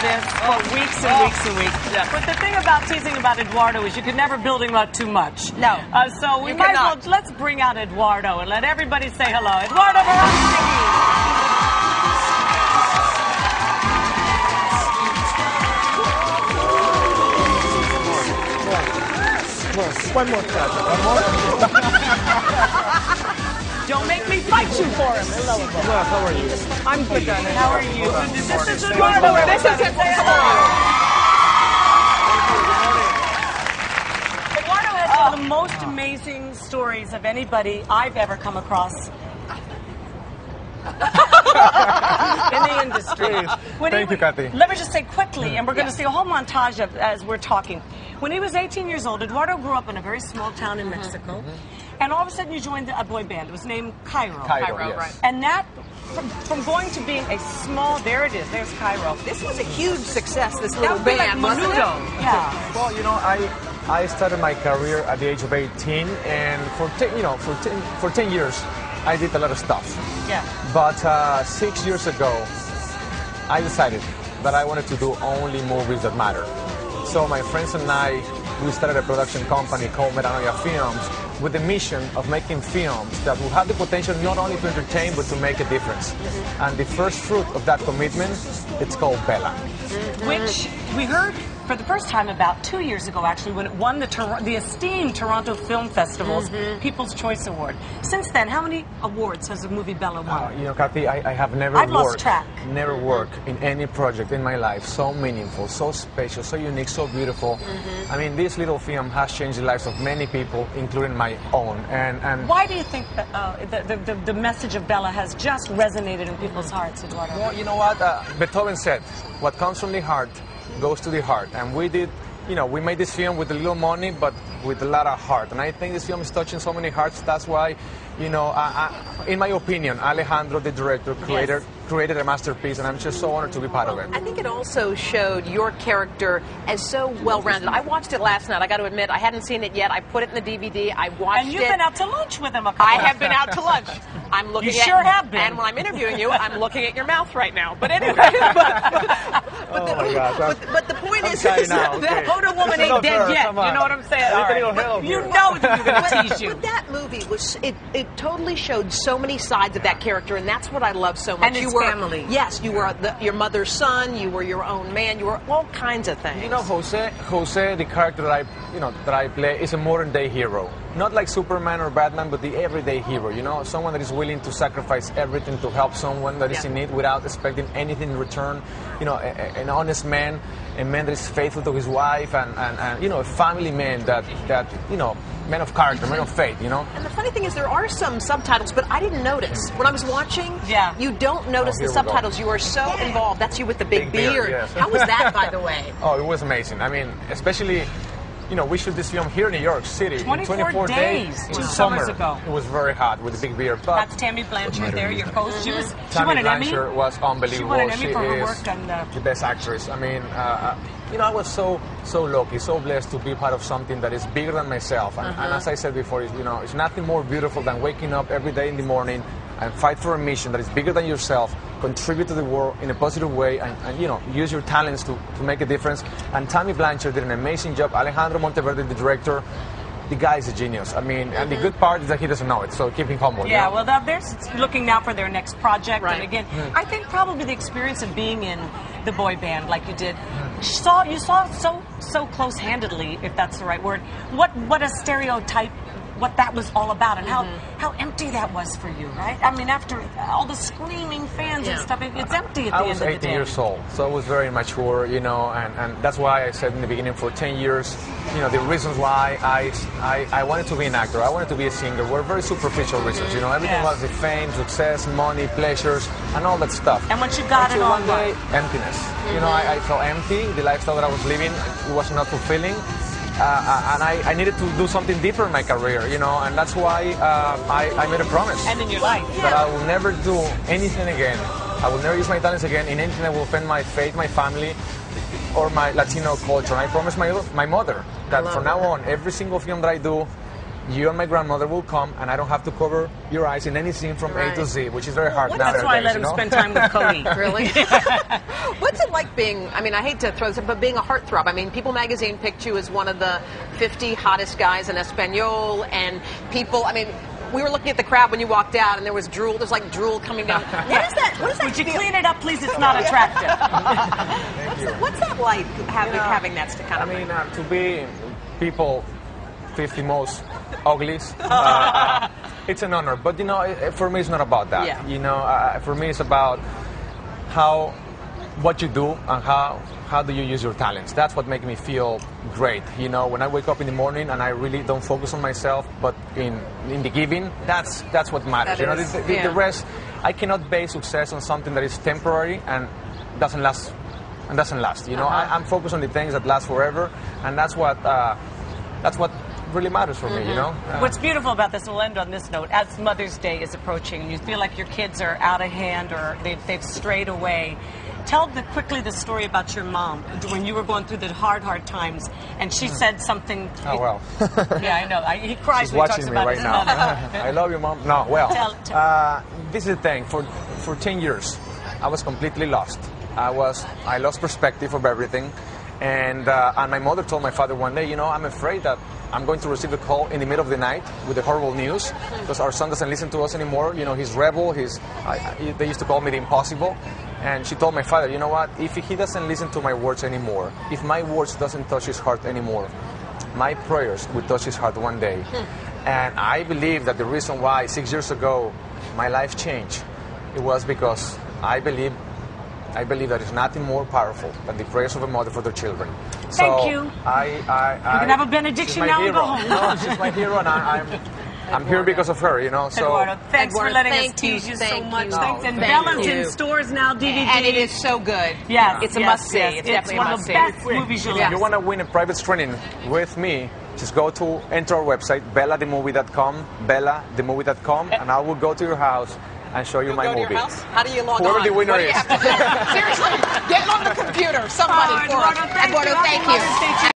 this for weeks and weeks and weeks. Yeah. But the thing about teasing about Eduardo is you can never build him up too much. No. So we might as well, let's bring out Eduardo and let everybody say hello. Eduardo Verastegui. One more shot. One more? Don't make me fight you for him. Hello, Eduardo. Well, how are you? I'm good, darling. How are you? This is Eduardo. This is Eduardo. Eduardo has one of the most amazing stories of anybody I've ever come across. In the industry. Thank you, Kathy. Let me just say quickly, and we're going to see a whole montage of as we're talking. When he was 18 years old, Eduardo grew up in a very small town in Mexico, and all of a sudden you joined a boy band. It was named Cairo. Cairo, yes. Right. And that, from going to being a small, there it is, there's Cairo. This was a huge success, this little That was band, like wasn't it? Menudo. Yeah. Well, you know, I started my career at the age of 18, and for 10 years, I did a lot of stuff. Yeah. But 6 years ago, I decided that I wanted to do only movies that matter. So my friends and I, we started a production company called Metanoia Films with the mission of making films that will have the potential not only to entertain, but to make a difference. And the first fruit of that commitment, it's called Bella. Which we heard for the first time about 2 years ago, actually, when it won the esteemed Toronto Film Festival's People's Choice Award. Since then, how many awards has the movie Bella won? You know, Kathy, I have never never worked in any project in my life so meaningful, so special, so unique, so beautiful. I mean, this little film has changed the lives of many people, including my own. And why do you think that the message of Bella has just resonated in people's hearts, Eduardo? Well, you know what? Beethoven said, what comes from the heart goes to the heart. And we did, you know, we made this film with a little money, but with a lot of heart. And I think this film is touching so many hearts. That's why, you know, in my opinion, Alejandro, the director, created a masterpiece, and I'm just so honored to be part of it. I think it also showed your character as so well-rounded. I watched it last night. I got to admit, I hadn't seen it yet. I put it in the DVD. I watched it. And you've been out to lunch with him a couple I have been out to lunch. I'm looking you sure have been. And when I'm interviewing you, I'm looking at your mouth right now. But anyway. But the point is, now, okay. the Hoda woman ain't dead yet. You know what I'm saying? Right. You know that you're going to tease you. But that movie was, it totally showed so many sides of that character, and that's what I love so much. And his family. Yes, you were your mother's son, you were your own man, you were all kinds of things. You know, Jose, the character that I play, is a modern day hero. Not like Superman or Batman, but the everyday hero, you know, someone that is willing to sacrifice everything to help someone that is in need without expecting anything in return. You know, an honest man, a man that is faithful to his wife, and you know, a family man that you know, man of character, man of faith, you know. And the funny thing is, there are some subtitles, but I didn't notice. When I was watching, you don't notice the subtitles. You are so involved. That's you with the big beard. Yes. How was that, by the way? Oh, it was amazing. I mean, especially, you know, we shot this film here in New York City. 24 days. 2 summers ago. It was very hot with the big beard. But that's Tammy Blanchard there, your coach. She Tammy won an Emmy. Blanchard was unbelievable. She won an Emmy for her work on the best actress. I mean, you know, I was so lucky, so blessed to be part of something that is bigger than myself. And as I said before, you know, it's nothing more beautiful than waking up every day in the morning and fight for a mission that is bigger than yourself, contribute to the world in a positive way, and you know, use your talents to make a difference. And Tammy Blanchard did an amazing job. Alejandro Monteverde, the director, the guy is a genius. I mean, and the good part is that he doesn't know it, so keep him humble. Yeah, you know? well, they're looking now for their next project. Right. And again, I think probably the experience of being in the boy band like you did, you saw so close-handedly, if that's the right word, what a stereotype, what that was all about, and how empty that was for you, right? I mean, after all the screaming fans and stuff, it's empty at the end of the day. I was 18 years old, so I was very mature, you know, and that's why I said in the beginning, for 10 years, you know, the reasons why I wanted to be an actor, I wanted to be a singer, were very superficial reasons, you know. Everything was the fame, success, money, pleasures, and all that stuff. And once you got it all, one day, emptiness. You know, I felt empty. The lifestyle that I was living was not fulfilling. And I needed to do something deeper in my career, you know, and that's why I made a promise. And in your life. That I will never do anything again. I will never use my talents again in anything that will offend my faith, my family, or my Latino culture. And I promised my mother that from now on, every single film that I do, you and my grandmother will come, and I don't have to cover your eyes in any scene from A to Z, which is very hard nowadays. That's why I let him spend time with Cody. Really? What's it like being, I mean, I hate to throw this, but being a heartthrob? I mean, People magazine picked you as one of the 50 hottest guys in Espanol, and people, I mean, we were looking at the crowd when you walked out, and there was drool. There's like drool coming down. What is that? What is that? Would you clean it up, please? It's not attractive. What's that like, having that kind of thing? I mean, to be people 50 most ugliest, it's an honor. But, you know, for me, it's not about that. Yeah. You know, for me, it's about what you do and how do you use your talents. That's what makes me feel great. You know, when I wake up in the morning and I really don't focus on myself, but in the giving, that's what matters. You know, the rest, I cannot base success on something that is temporary and doesn't last. You know, I'm focused on the things that last forever, and that's what really matters for me, you know? What's beautiful about this, we'll end on this note, as Mother's Day is approaching and you feel like your kids are out of hand or they've strayed away, tell quickly the story about your mom when you were going through the hard times and she said something. Oh, well. Yeah, I know. He cries She's when he talks watching me about right it. now. I love you, Mom. No, well, tell. This is the thing. For 10 years, I was completely lost. I lost perspective of everything. And my mother told my father one day, you know, I'm afraid that I'm going to receive a call in the middle of the night with the horrible news because our son doesn't listen to us anymore. You know, he's rebel. They used to call me the impossible. And she told my father, you know what, if he doesn't listen to my words anymore, if my words doesn't touch his heart anymore, my prayers will touch his heart one day. And I believe that the reason why 6 years ago my life changed, it was because I believe that it's nothing more powerful than the prayers of a mother for their children. Thank you. You can have a benediction now and go home. No, she's my hero, and I'm here because of her, you know. So Eduardo, thanks for letting us tease you so much. Thanks. And Bella's in stores now, DVD. And it is so good. Yes, it's a must-see. Yes. It's definitely one of the best movies you'll If you want to win a private screening with me, just enter our website, bellathemovie.com, and I will go to your house and show you my movie. To your house? How do you log Whoever on? the winner What do you is. have to do? Seriously, get on the computer, somebody. Eduardo, thank you. Eduardo, thank you.